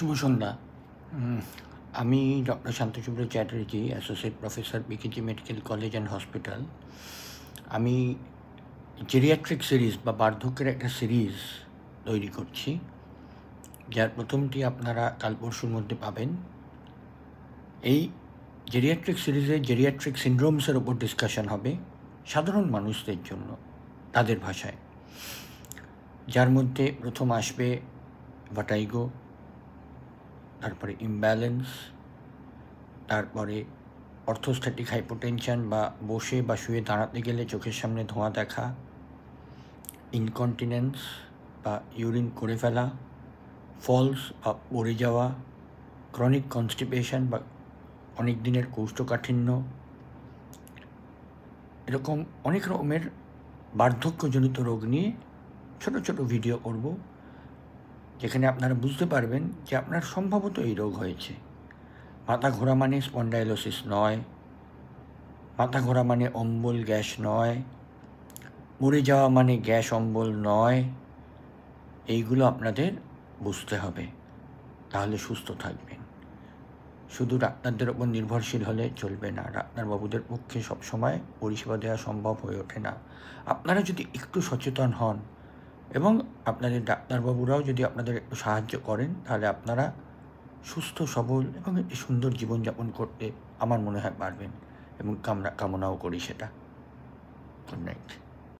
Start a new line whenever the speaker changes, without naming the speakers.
শুভ সন্ধ্যা। আমি doctor Shantachandra Chatterjee, associate professor, BKG medical college and hospital. আমি জেরিয়াট্রিক সিরিজ বা বার্ধক্যের একটা সিরিজ তৈরি করছি, যার প্রথমটি আপনারা কাল পরশুর মধ্যে পাবেন। এই জেরিয়াট্রিক সিরিজে জেরিয়াট্রিক সিনড্রোমসের ওপর ডিসকাশন হবে সাধারণ মানুষদের জন্য, তাদের ভাষায়, যার মধ্যে প্রথম আসবে ভার্টিগো, তারপরে ইমব্যালেন্স, তারপরে অর্থোস্ট্যাটিক হাইপোটেনশন বা বসে বা শুয়ে দাঁড়াতে গেলে চোখের সামনে ধোঁয়া দেখা, ইনকন্টিনেন্স বা ইউরিন করে ফেলা, ফলস বা পড়ে যাওয়া, ক্রনিক কনস্টিপেশন বা অনেক দিনের কোষ্ঠকাঠিন্য, এরকম অনেক রকমের বার্ধক্যজনিত রোগ নিয়ে ছোট ছোট ভিডিও করব, যেখানে আপনারা বুঝতে পারবেন যে আপনার সম্ভবত এই রোগ হয়েছে। মাথা ঘোরা মানে স্পন্ডাইলোসিস নয়, মাথা ঘোরা মানে অম্বল গ্যাস নয়, মরে যাওয়া মানে গ্যাস অম্বল নয়। এইগুলো আপনাদের বুঝতে হবে, তাহলে সুস্থ থাকবেন। শুধু ডাক্তারদের ওপর নির্ভরশীল হলে চলবে না। ডাক্তারবাবুদের পক্ষে সবসময় পরিষেবা দেওয়া সম্ভব হয়ে ওঠে না। আপনারা যদি একটু সচেতন হন এবং আপনাদের ডাক্তারবাবুরাও যদি আপনাদের একটু সাহায্য করেন, তাহলে আপনারা সুস্থ সবল এবং একটি সুন্দর জীবনযাপন করতে আমার মনে হয় পারবেন, এবং কামনাও করি সেটা। Good night.